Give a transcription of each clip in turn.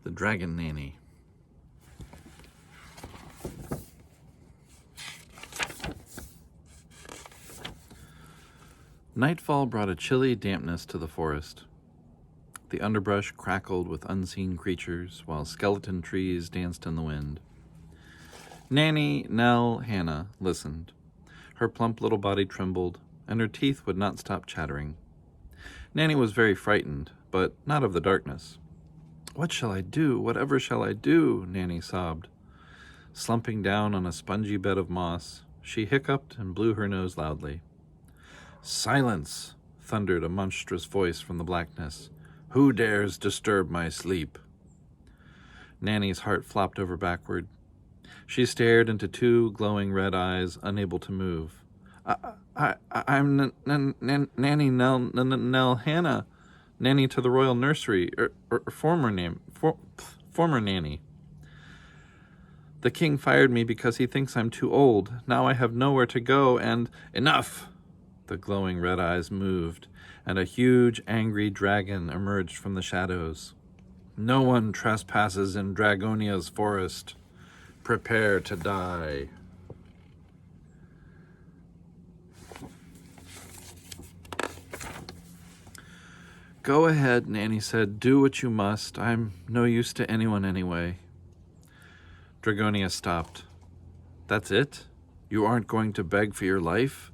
The Dragon Nanny. Nightfall brought a chilly dampness to the forest. The underbrush crackled with unseen creatures, while skeleton trees danced in the wind. Nanny, Nell, Hannah listened. Her plump little body trembled, and her teeth would not stop chattering. Nanny was very frightened, but not of the darkness. "What shall I do? Whatever shall I do?" Nanny sobbed. Slumping down on a spongy bed of moss, she hiccuped and blew her nose loudly. "Silence!" thundered a monstrous voice from the blackness. "Who dares disturb my sleep?" Nanny's heart flopped over backward. She stared into two glowing red eyes, unable to move. I'm Nanny Nell Hannah. Nanny to the royal nursery, or former nanny. The king fired me because he thinks I'm too old. Now I have nowhere to go, and—" "Enough!" The glowing red eyes moved, and a huge, angry dragon emerged from the shadows. "No one trespasses in Dragonia's forest. Prepare to die." "Go ahead," Nanny said. "Do what you must. I'm no use to anyone anyway." Dragonia stopped. "That's it? You aren't going to beg for your life?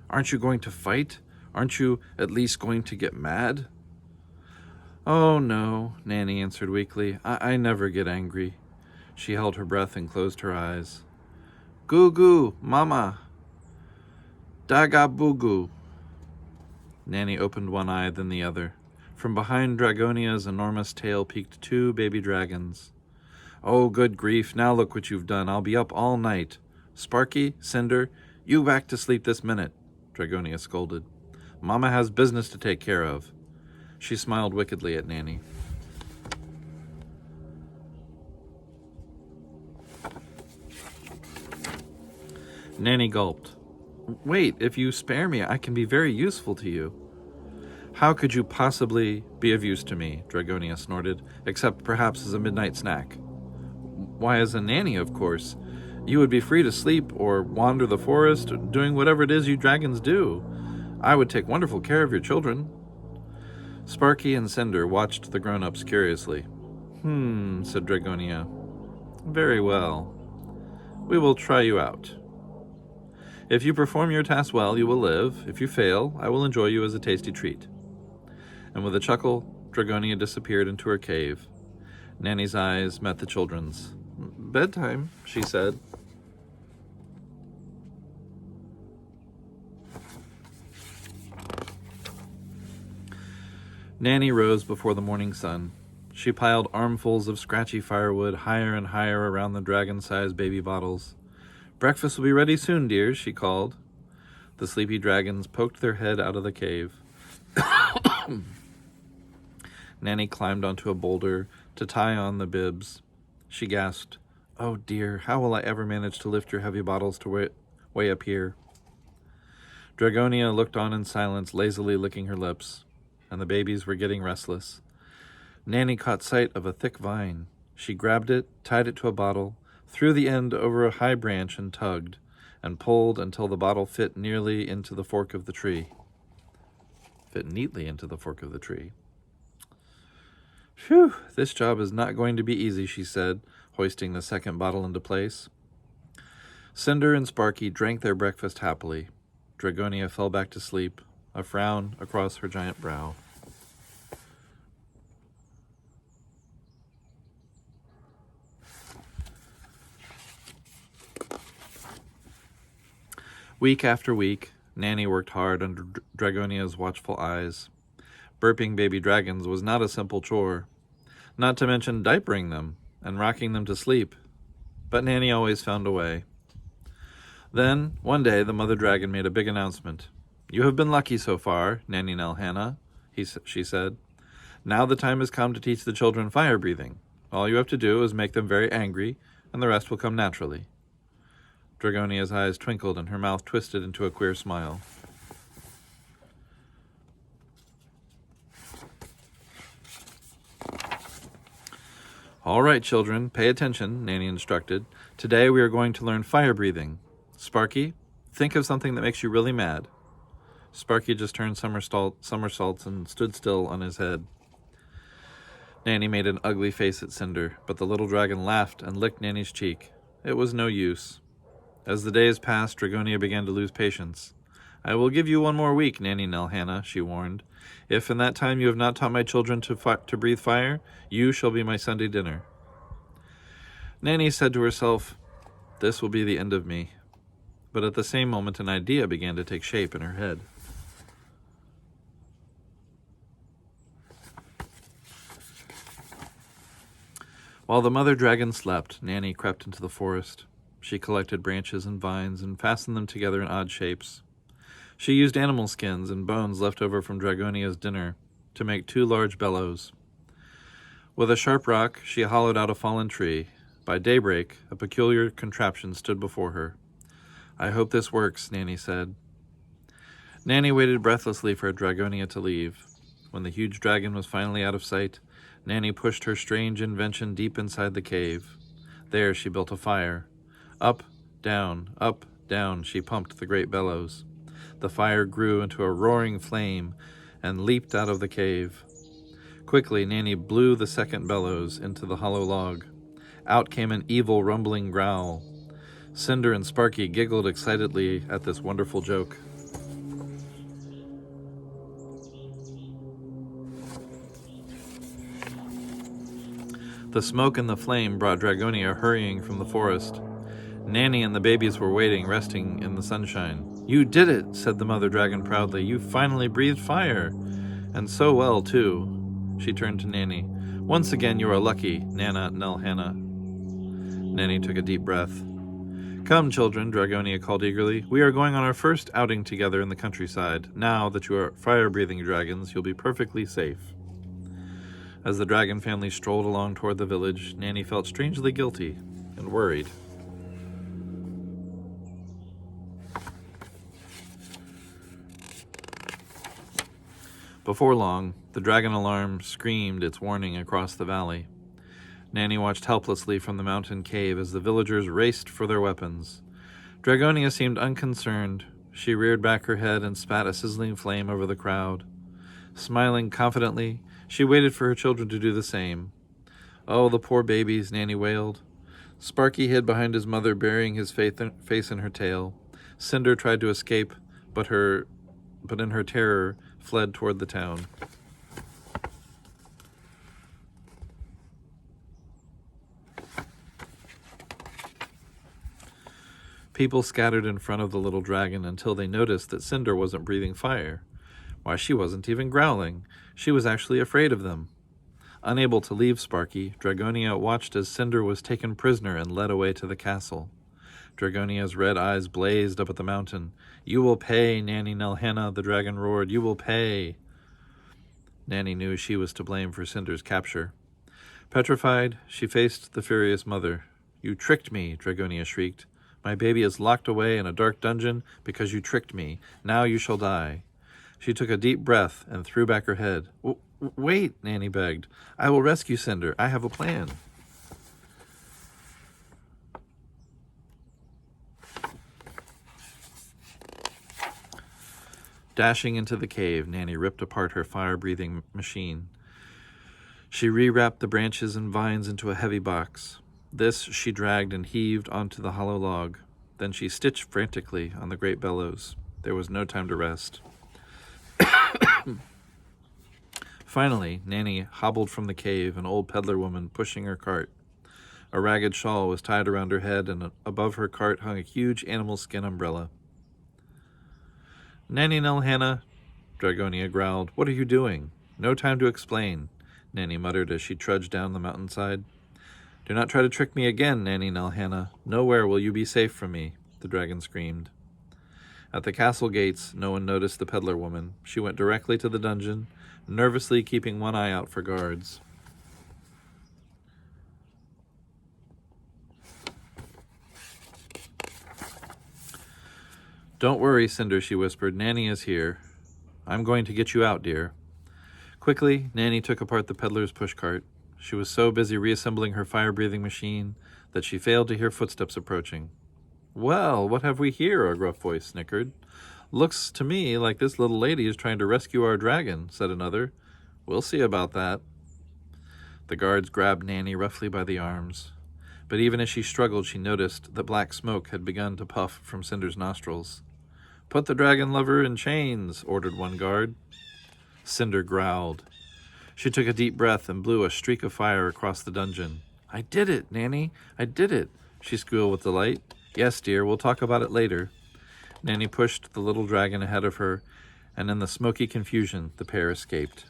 Aren't you going to fight? Aren't you at least going to get mad?" "Oh, no," Nanny answered weakly. I never get angry." She held her breath and closed her eyes. "Goo-goo, Mama. Daga-boo-goo." Nanny opened one eye, then the other. From behind Dragonia's enormous tail peeked two baby dragons. "Oh, good grief, now look what you've done. I'll be up all night. Sparky, Cinder, you back to sleep this minute," Dragonia scolded. "Mama has business to take care of." She smiled wickedly at Nanny. Nanny gulped. "Wait, if you spare me, I can be very useful to you." "How could you possibly be of use to me?" Dragonia snorted, "except perhaps as a midnight snack." "Why, as a nanny, of course. You would be free to sleep or wander the forest, doing whatever it is you dragons do. I would take wonderful care of your children." Sparky and Cinder watched the grown-ups curiously. Said Dragonia. "Very well. We will try you out. If you perform your task well, you will live. If you fail, I will enjoy you as a tasty treat." And with a chuckle, Dragonia disappeared into her cave. Nanny's eyes met the children's. "Bedtime," she said. Nanny rose before the morning sun. She piled armfuls of scratchy firewood higher and higher around the dragon-sized baby bottles. "Breakfast will be ready soon, dears," she called. The sleepy dragons poked their head out of the cave. Nanny climbed onto a boulder to tie on the bibs. She gasped, "Oh dear, how will I ever manage to lift your heavy bottles to way up here?" Dragonia looked on in silence, lazily licking her lips, and the babies were getting restless. Nanny caught sight of a thick vine. She grabbed it, tied it to a bottle, threw the end over a high branch and tugged, and pulled until the bottle fit neatly into the fork of the tree. "Phew, this job is not going to be easy," she said, hoisting the second bottle into place. Cinder and Sparky drank their breakfast happily. Dragonia fell back to sleep, a frown across her giant brow. Week after week, Nanny worked hard under Dragonia's watchful eyes. Burping baby dragons was not a simple chore, not to mention diapering them and rocking them to sleep. But Nanny always found a way. Then, one day, the mother dragon made a big announcement. "You have been lucky so far, Nanny Nell Hannah," she said. "Now the time has come to teach the children fire breathing. All you have to do is make them very angry, and the rest will come naturally." Dragonia's eyes twinkled and her mouth twisted into a queer smile. All right, children, pay attention, Nanny instructed. Today we are going to learn fire breathing. Sparky, think of something that makes you really mad. Sparky just turned somersaults and stood still on his head. Nanny made an ugly face at Cinder, but the little dragon laughed and licked Nanny's cheek. It was no use. As the days passed, Dragonia began to lose patience. I will give you 1 more week, Nanny Nelhana, she warned. If in that time you have not taught my children to breathe fire, you shall be my Sunday dinner. Nanny said to herself, this will be the end of me. But at the same moment, an idea began to take shape in her head. While the mother dragon slept, Nanny crept into the forest. She collected branches and vines and fastened them together in odd shapes. She used animal skins and bones left over from Dragonia's dinner to make 2 large bellows. With a sharp rock, she hollowed out a fallen tree. By daybreak, a peculiar contraption stood before her. I hope this works, Nanny said. Nanny waited breathlessly for Dragonia to leave. When the huge dragon was finally out of sight, Nanny pushed her strange invention deep inside the cave. There she built a fire. Up, down, she pumped the great bellows. The fire grew into a roaring flame and leaped out of the cave. Quickly, Nanny blew the second bellows into the hollow log. Out came an evil, rumbling growl. Cinder and Sparky giggled excitedly at this wonderful joke. The smoke and the flame brought Dragonia hurrying from the forest. Nanny and the babies were waiting, resting in the sunshine. You did it, said the mother dragon proudly. You finally breathed fire. And so well, too. She turned to Nanny. Once again, you are lucky, Nana Nelhana. Nanny took a deep breath. Come, children, Dragonia called eagerly. We are going on our first outing together in the countryside. Now that you are fire-breathing dragons, you'll be perfectly safe. As the dragon family strolled along toward the village, Nanny felt strangely guilty and worried. Before long, the dragon alarm screamed its warning across the valley. Nanny watched helplessly from the mountain cave as the villagers raced for their weapons. Dragonia seemed unconcerned. She reared back her head and spat a sizzling flame over the crowd. Smiling confidently, she waited for her children to do the same. Oh, the poor babies, Nanny wailed. Sparky hid behind his mother, burying his face in her tail. Cinder tried to escape, but in her terror, fled toward the town. People scattered in front of the little dragon until they noticed that Cinder wasn't breathing fire. Why, she wasn't even growling. She was actually afraid of them. Unable to leave Sparky, Dragonia watched as Cinder was taken prisoner and led away to the castle. Dragonia's red eyes blazed up at the mountain. You will pay, Nanny Nelhana, the dragon roared. You will pay. Nanny knew she was to blame for Cinder's capture. Petrified, she faced the furious mother. You tricked me, Dragonia shrieked. My baby is locked away in a dark dungeon because you tricked me. Now you shall die. She took a deep breath and threw back her head. Wait, Nanny begged. I will rescue Cinder. I have a plan. Dashing into the cave, Nanny ripped apart her fire-breathing machine. She rewrapped the branches and vines into a heavy box. This she dragged and heaved onto the hollow log. Then she stitched frantically on the great bellows. There was no time to rest. Finally, Nanny hobbled from the cave, an old peddler woman pushing her cart. A ragged shawl was tied around her head, and above her cart hung a huge animal skin umbrella. Nanny Nelhana, Dragonia growled. What are you doing? No time to explain, Nanny muttered as she trudged down the mountainside. Do not try to trick me again, Nanny Nelhana. Nowhere will you be safe from me, the dragon screamed. At the castle gates, no one noticed the peddler woman. She went directly to the dungeon, nervously keeping one eye out for guards. Don't worry, Cinder, she whispered. Nanny is here. I'm going to get you out, dear. Quickly, Nanny took apart the peddler's pushcart. She was so busy reassembling her fire-breathing machine that she failed to hear footsteps approaching. "Well, what have we here?" a gruff voice snickered. "Looks to me like this little lady is trying to rescue our dragon," said another. "We'll see about that." The guards grabbed Nanny roughly by the arms. But even as she struggled, she noticed that black smoke had begun to puff from Cinder's nostrils. "Put the dragon lover in chains," ordered one guard. Cinder growled. She took a deep breath and blew a streak of fire across the dungeon. "I did it, Nanny! I did it!" she squealed with delight. "Yes, dear, we'll talk about it later." Nanny pushed the little dragon ahead of her, and in the smoky confusion, the pair escaped.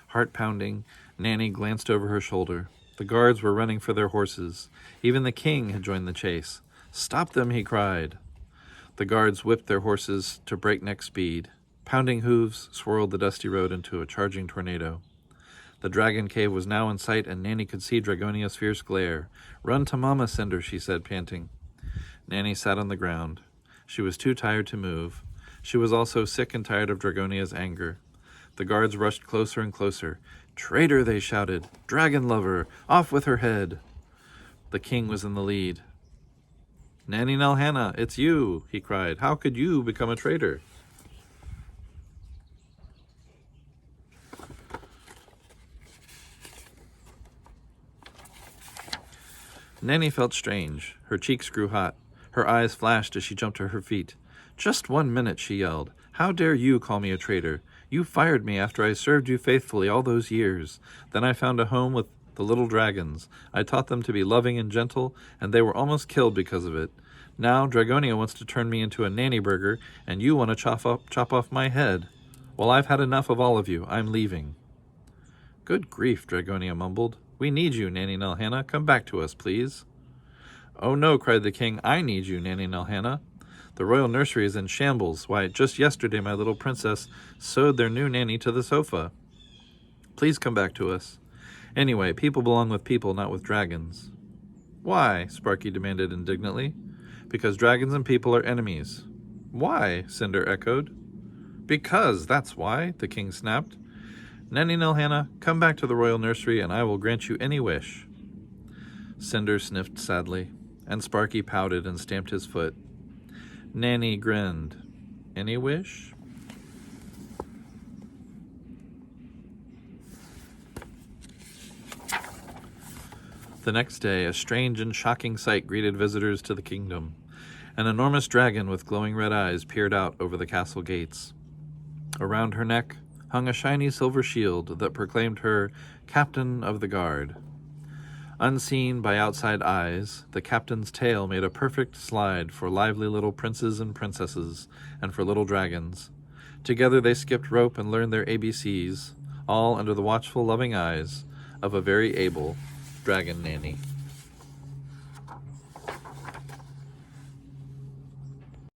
Heart-pounding, Nanny glanced over her shoulder. The guards were running for their horses. Even the king had joined the chase. "Stop them!" he cried. The guards whipped their horses to breakneck speed. Pounding hooves swirled the dusty road into a charging tornado. The dragon cave was now in sight, and Nanny could see Dragonia's fierce glare. "Run to Mama, Cinder," she said, panting. Nanny sat on the ground. She was too tired to move. She was also sick and tired of Dragonia's anger. The guards rushed closer and closer. "Traitor!" they shouted. "Dragon lover! Off with her head!" The king was in the lead. "Nanny Nelhannah, it's you!" he cried. "How could you become a traitor?" Nanny felt strange. Her cheeks grew hot. Her eyes flashed as she jumped to her feet. "Just 1 minute," she yelled. "How dare you call me a traitor? You fired me after I served you faithfully all those years. Then I found a home with the little dragons. I taught them to be loving and gentle, and they were almost killed because of it. Now Dragonia wants to turn me into a nanny burger, and you want to chop off my head. Well, I've had enough of all of you. I'm leaving." "Good grief," Dragonia mumbled. "We need you, Nanny Nelhannah. Come back to us, please." "Oh no," cried the king. "I need you, Nanny Nelhannah. The royal nursery is in shambles. Why, just yesterday my little princess sewed their new nanny to the sofa. Please come back to us. Anyway, people belong with people, not with dragons." "Why?" Sparky demanded indignantly. "Because dragons and people are enemies." "Why?" Cinder echoed. "Because, that's why," the king snapped. "Nanny Nelhannah, come back to the royal nursery and I will grant you any wish." Cinder sniffed sadly, and Sparky pouted and stamped his foot. Nanny grinned. "Any wish?" The next day, a strange and shocking sight greeted visitors to the kingdom. An enormous dragon with glowing red eyes peered out over the castle gates. Around her neck hung a shiny silver shield that proclaimed her Captain of the Guard. Unseen by outside eyes, the captain's tail made a perfect slide for lively little princes and princesses, and for little dragons. Together they skipped rope and learned their ABCs, all under the watchful, loving eyes of a very able dragon nanny.